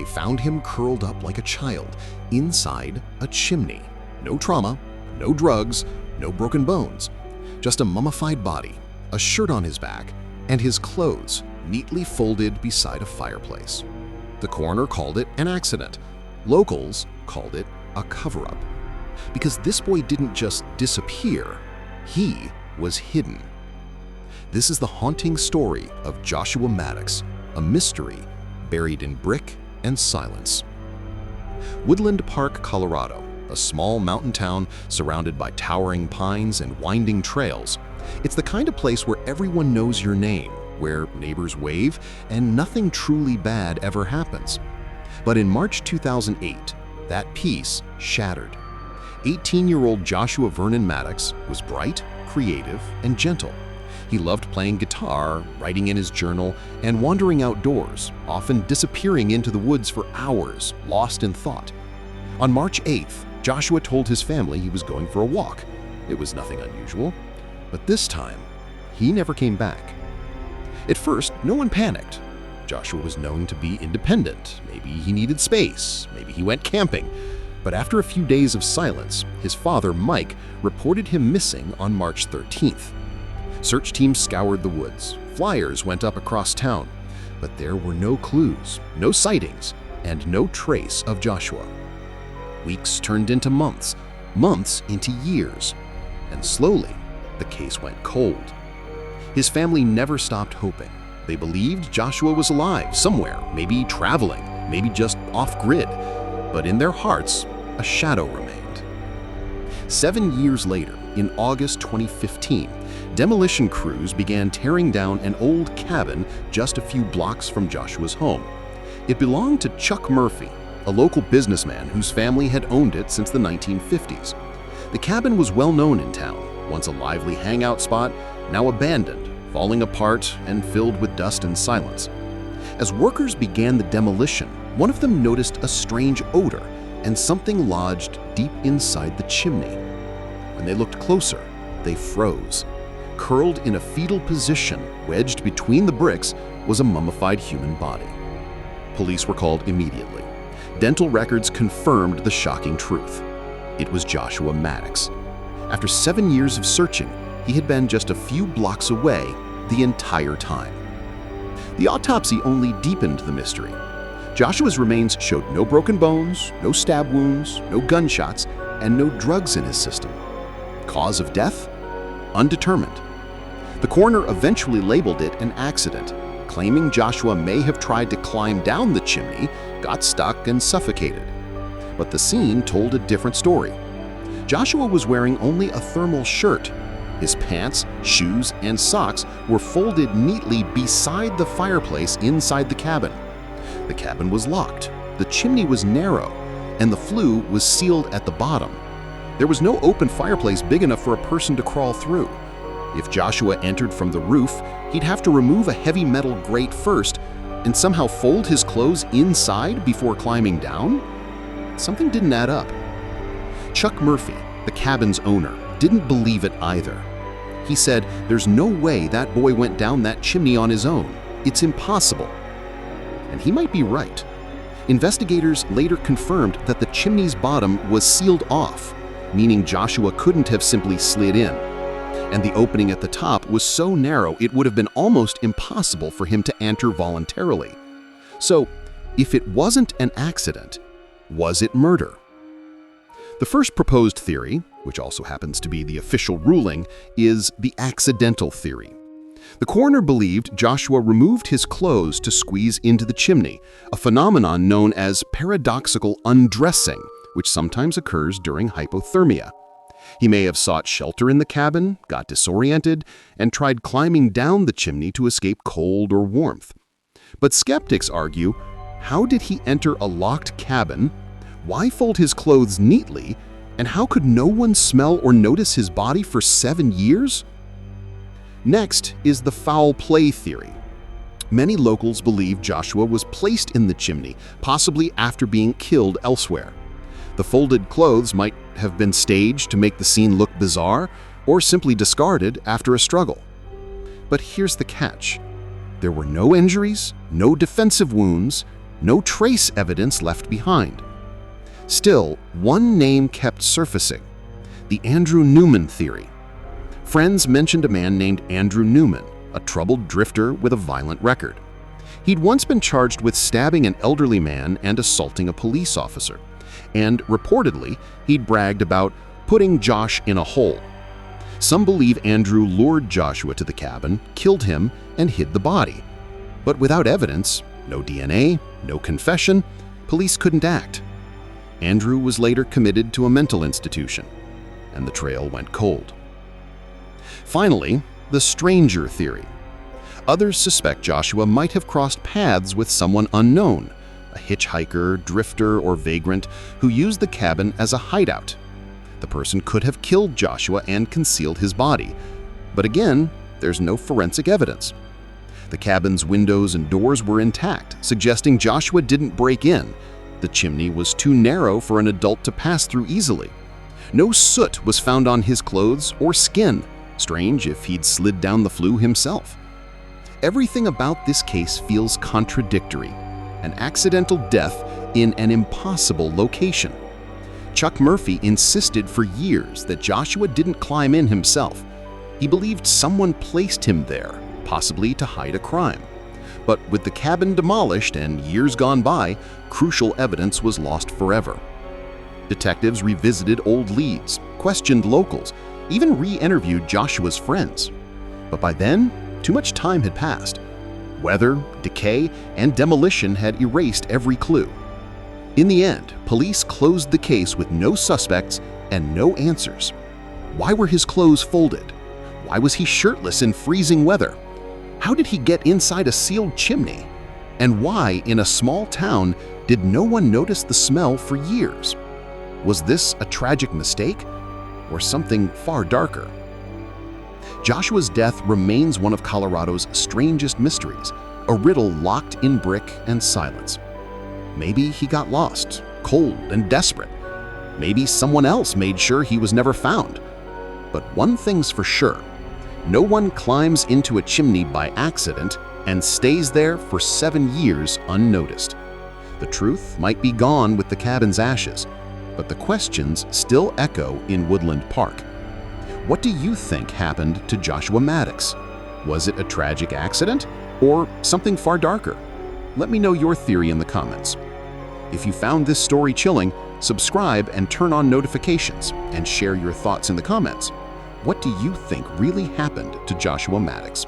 They found him curled up like a child inside a chimney. No trauma, no drugs, no broken bones. Just a mummified body, a shirt on his back, and his clothes neatly folded beside a fireplace. The coroner called it an accident. Locals called it a cover-up. Because this boy didn't just disappear, he was hidden. This is the haunting story of Joshua Maddux, a mystery buried in brick and silence. Woodland Park, Colorado, a small mountain town surrounded by towering pines and winding trails. It's the kind of place where everyone knows your name, where neighbors wave, and nothing truly bad ever happens. But in March 2008, that peace shattered. 18-year-old Joshua Vernon Maddux was bright, creative, and gentle. He loved playing guitar, writing in his journal, and wandering outdoors, often disappearing into the woods for hours, lost in thought. On March 8th, Joshua told his family he was going for a walk. It was nothing unusual, but this time, he never came back. At first, no one panicked. Joshua was known to be independent. Maybe he needed space. Maybe he went camping. But after a few days of silence, his father, Mike, reported him missing on March 13th. Search teams scoured the woods. Flyers went up across town. But there were no clues, no sightings, and no trace of Joshua. Weeks turned into months, months into years. And slowly, the case went cold. His family never stopped hoping. They believed Joshua was alive somewhere, maybe traveling, maybe just off-grid. But in their hearts, a shadow remained. 7 years later, in August 2015, demolition crews began tearing down an old cabin just a few blocks from Joshua's home. It belonged to Chuck Murphy, a local businessman whose family had owned it since the 1950s. The cabin was well known in town, once a lively hangout spot, now abandoned, falling apart and filled with dust and silence. As workers began the demolition, one of them noticed a strange odor and something lodged deep inside the chimney. When they looked closer, they froze. Curled in a fetal position, wedged between the bricks, was a mummified human body. Police were called immediately. Dental records confirmed the shocking truth. It was Joshua Maddux. After 7 years of searching, he had been just a few blocks away the entire time. The autopsy only deepened the mystery. Joshua's remains showed no broken bones, no stab wounds, no gunshots, and no drugs in his system. Cause of death? Undetermined. The coroner eventually labeled it an accident, claiming Joshua may have tried to climb down the chimney, got stuck, and suffocated. But the scene told a different story. Joshua was wearing only a thermal shirt. His pants, shoes, and socks were folded neatly beside the fireplace inside the cabin. The cabin was locked, the chimney was narrow, and the flue was sealed at the bottom. There was no open fireplace big enough for a person to crawl through. If Joshua entered from the roof, he'd have to remove a heavy metal grate first and somehow fold his clothes inside before climbing down? Something didn't add up. Chuck Murphy, the cabin's owner, didn't believe it either. He said, "There's no way that boy went down that chimney on his own. It's impossible." And he might be right. Investigators later confirmed that the chimney's bottom was sealed off, meaning Joshua couldn't have simply slid in. And the opening at the top was so narrow it would have been almost impossible for him to enter voluntarily. So, if it wasn't an accident, was it murder? The first proposed theory, which also happens to be the official ruling, is the accidental theory. The coroner believed Joshua removed his clothes to squeeze into the chimney, a phenomenon known as paradoxical undressing, which sometimes occurs during hypothermia. He may have sought shelter in the cabin, got disoriented, and tried climbing down the chimney to escape cold or warmth. But skeptics argue, how did he enter a locked cabin? Why fold his clothes neatly? And how could no one smell or notice his body for 7 years? Next is the foul play theory. Many locals believe Joshua was placed in the chimney, possibly after being killed elsewhere. The folded clothes might have been staged to make the scene look bizarre, or simply discarded after a struggle. But here's the catch. There were no injuries, no defensive wounds, no trace evidence left behind. Still, one name kept surfacing: the Andrew Newman theory. Friends mentioned a man named Andrew Newman, a troubled drifter with a violent record. He'd once been charged with stabbing an elderly man and assaulting a police officer, and reportedly, he'd bragged about putting Josh in a hole. Some believe Andrew lured Joshua to the cabin, killed him, and hid the body. But without evidence, no DNA, no confession, police couldn't act. Andrew was later committed to a mental institution, and the trail went cold. Finally, the stranger theory. Others suspect Joshua might have crossed paths with someone unknown, a hitchhiker, drifter, or vagrant who used the cabin as a hideout. The person could have killed Joshua and concealed his body. But again, there's no forensic evidence. The cabin's windows and doors were intact, suggesting Joshua didn't break in. The chimney was too narrow for an adult to pass through easily. No soot was found on his clothes or skin. Strange if he'd slid down the flue himself. Everything about this case feels contradictory. An accidental death in an impossible location. Chuck Murphy insisted for years that Joshua didn't climb in himself. He believed someone placed him there, possibly to hide a crime. But with the cabin demolished and years gone by, crucial evidence was lost forever. Detectives revisited old leads, questioned locals, even re-interviewed Joshua's friends. But by then, too much time had passed. Weather, decay, and demolition had erased every clue. In the end, police closed the case with no suspects and no answers. Why were his clothes folded? Why was he shirtless in freezing weather? How did he get inside a sealed chimney? And why, in a small town, did no one notice the smell for years? Was this a tragic mistake or something far darker? Joshua's death remains one of Colorado's strangest mysteries, a riddle locked in brick and silence. Maybe he got lost, cold and desperate. Maybe someone else made sure he was never found. But one thing's for sure: no one climbs into a chimney by accident and stays there for 7 years unnoticed. The truth might be gone with the cabin's ashes, but the questions still echo in Woodland Park. What do you think happened to Joshua Maddux? Was it a tragic accident or something far darker? Let me know your theory in the comments. If you found this story chilling, subscribe and turn on notifications and share your thoughts in the comments. What do you think really happened to Joshua Maddux?